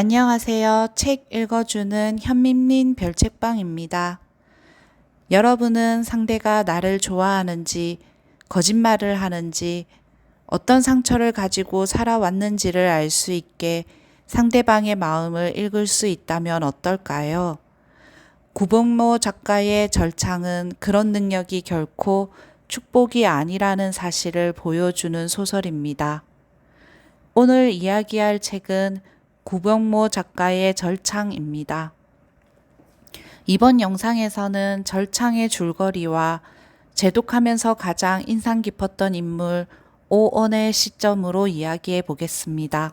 안녕하세요. 책 읽어주는 현민민 별책방입니다. 여러분은 상대가 나를 좋아하는지, 거짓말을 하는지, 어떤 상처를 가지고 살아왔는지를 알 수 있게 상대방의 마음을 읽을 수 있다면 어떨까요? 구본모 작가의 절창은 그런 능력이 결코 축복이 아니라는 사실을 보여주는 소설입니다. 오늘 이야기할 책은 구병모 작가의 절창입니다. 이번 영상에서는 절창의 줄거리와 제독하면서 가장 인상 깊었던 인물 오언의 시점으로 이야기해 보겠습니다.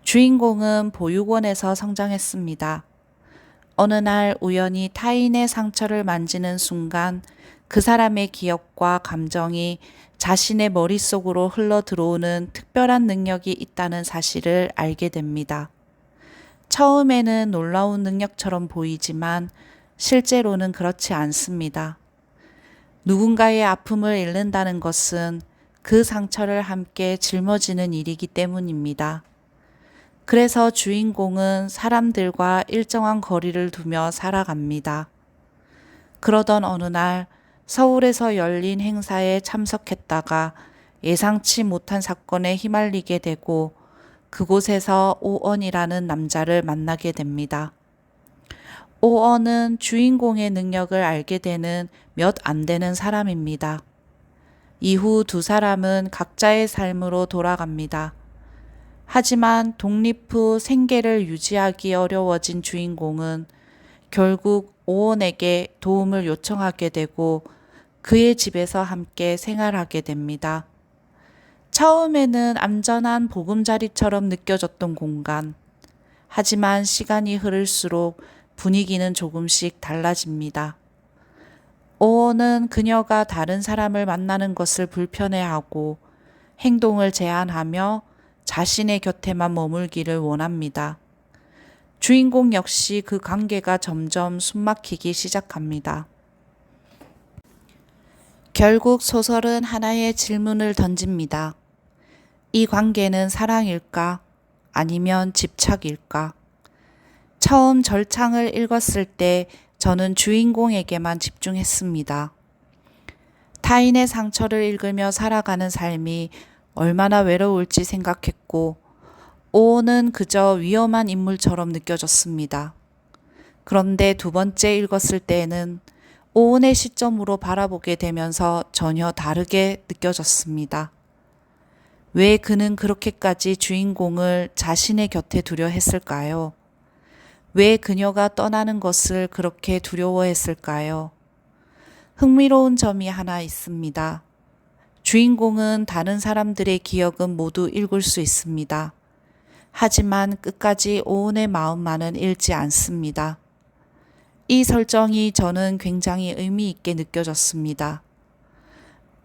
주인공은 보육원에서 성장했습니다. 어느 날 우연히 타인의 상처를 만지는 순간 그 사람의 기억과 감정이 자신의 머릿속으로 흘러 들어오는 특별한 능력이 있다는 사실을 알게 됩니다. 처음에는 놀라운 능력처럼 보이지만 실제로는 그렇지 않습니다. 누군가의 아픔을 잃는다는 것은 그 상처를 함께 짊어지는 일이기 때문입니다. 그래서 주인공은 사람들과 일정한 거리를 두며 살아갑니다. 그러던 어느 날 서울에서 열린 행사에 참석했다가 예상치 못한 사건에 휘말리게 되고 그곳에서 오언이라는 남자를 만나게 됩니다. 오언은 주인공의 능력을 알게 되는 몇 안 되는 사람입니다. 이후 두 사람은 각자의 삶으로 돌아갑니다. 하지만 독립 후 생계를 유지하기 어려워진 주인공은 결국 오언에게 도움을 요청하게 되고 그의 집에서 함께 생활하게 됩니다. 처음에는 안전한 보금자리처럼 느껴졌던 공간. 하지만 시간이 흐를수록 분위기는 조금씩 달라집니다. 오언은 그녀가 다른 사람을 만나는 것을 불편해하고 행동을 제한하며 자신의 곁에만 머물기를 원합니다. 주인공 역시 그 관계가 점점 숨막히기 시작합니다. 결국 소설은 하나의 질문을 던집니다. 이 관계는 사랑일까? 아니면 집착일까? 처음 절창을 읽었을 때 저는 주인공에게만 집중했습니다. 타인의 상처를 읽으며 살아가는 삶이 얼마나 외로울지 생각했고 오온은 그저 위험한 인물처럼 느껴졌습니다. 그런데 두 번째 읽었을 때에는 오온의 시점으로 바라보게 되면서 전혀 다르게 느껴졌습니다. 왜 그는 그렇게까지 주인공을 자신의 곁에 두려 했을까요? 왜 그녀가 떠나는 것을 그렇게 두려워했을까요? 흥미로운 점이 하나 있습니다. 주인공은 다른 사람들의 기억은 모두 읽을 수 있습니다. 하지만 끝까지 오온의 마음만은 읽지 않습니다. 이 설정이 저는 굉장히 의미 있게 느껴졌습니다.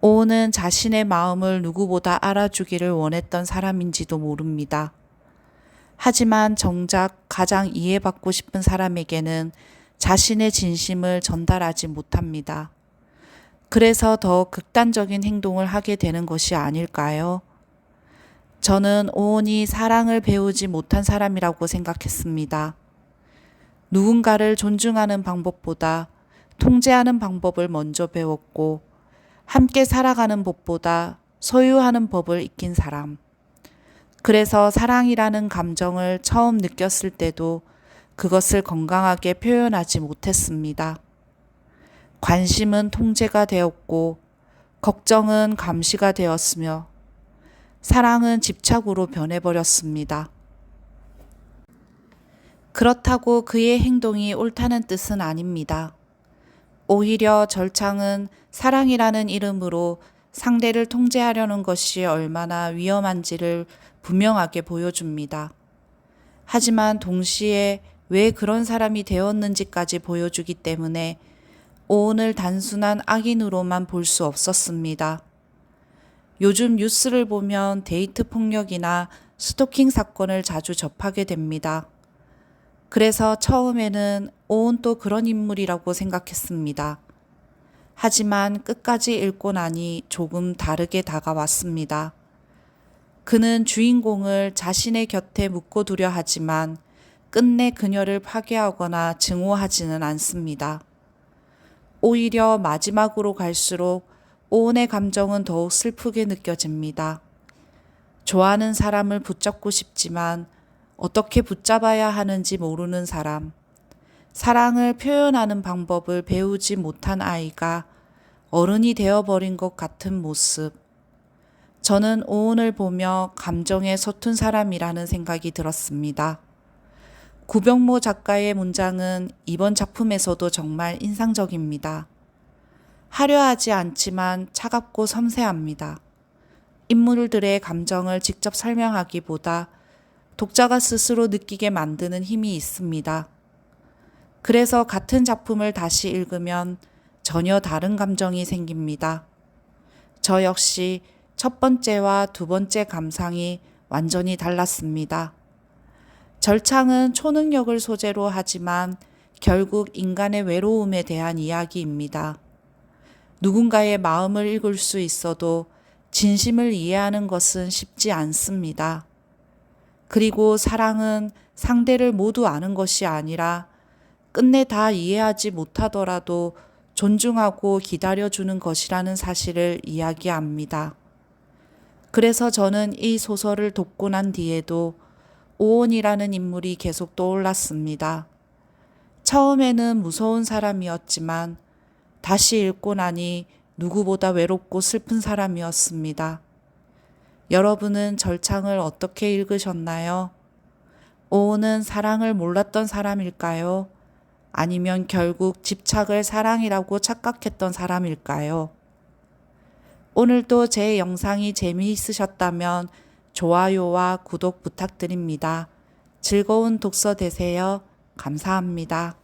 오온은 자신의 마음을 누구보다 알아주기를 원했던 사람인지도 모릅니다. 하지만 정작 가장 이해받고 싶은 사람에게는 자신의 진심을 전달하지 못합니다. 그래서 더 극단적인 행동을 하게 되는 것이 아닐까요? 저는 오온이 사랑을 배우지 못한 사람이라고 생각했습니다. 누군가를 존중하는 방법보다 통제하는 방법을 먼저 배웠고 함께 살아가는 법보다 소유하는 법을 익힌 사람. 그래서 사랑이라는 감정을 처음 느꼈을 때도 그것을 건강하게 표현하지 못했습니다. 관심은 통제가 되었고 걱정은 감시가 되었으며 사랑은 집착으로 변해버렸습니다. 그렇다고 그의 행동이 옳다는 뜻은 아닙니다. 오히려 절창은 사랑이라는 이름으로 상대를 통제하려는 것이 얼마나 위험한지를 분명하게 보여줍니다. 하지만 동시에 왜 그런 사람이 되었는지까지 보여주기 때문에 오온을 단순한 악인으로만 볼 수 없었습니다. 요즘 뉴스를 보면 데이트 폭력이나 스토킹 사건을 자주 접하게 됩니다. 그래서 처음에는 오온도 그런 인물이라고 생각했습니다. 하지만 끝까지 읽고 나니 조금 다르게 다가왔습니다. 그는 주인공을 자신의 곁에 묶어두려 하지만 끝내 그녀를 파괴하거나 증오하지는 않습니다. 오히려 마지막으로 갈수록 오은의 감정은 더욱 슬프게 느껴집니다. 좋아하는 사람을 붙잡고 싶지만 어떻게 붙잡아야 하는지 모르는 사람, 사랑을 표현하는 방법을 배우지 못한 아이가 어른이 되어버린 것 같은 모습. 저는 오은을 보며 감정에 서툰 사람이라는 생각이 들었습니다. 구병모 작가의 문장은 이번 작품에서도 정말 인상적입니다. 화려하지 않지만 차갑고 섬세합니다. 인물들의 감정을 직접 설명하기보다 독자가 스스로 느끼게 만드는 힘이 있습니다. 그래서 같은 작품을 다시 읽으면 전혀 다른 감정이 생깁니다. 저 역시 첫 번째와 두 번째 감상이 완전히 달랐습니다. 절창은 초능력을 소재로 하지만 결국 인간의 외로움에 대한 이야기입니다. 누군가의 마음을 읽을 수 있어도 진심을 이해하는 것은 쉽지 않습니다. 그리고 사랑은 상대를 모두 아는 것이 아니라 끝내 다 이해하지 못하더라도 존중하고 기다려주는 것이라는 사실을 이야기합니다. 그래서 저는 이 소설을 돕고 난 뒤에도 오온이라는 인물이 계속 떠올랐습니다. 처음에는 무서운 사람이었지만 다시 읽고 나니 누구보다 외롭고 슬픈 사람이었습니다. 여러분은 절창을 어떻게 읽으셨나요? 오온은 사랑을 몰랐던 사람일까요? 아니면 결국 집착을 사랑이라고 착각했던 사람일까요? 오늘도 제 영상이 재미있으셨다면 좋아요와 구독 부탁드립니다. 즐거운 독서 되세요. 감사합니다.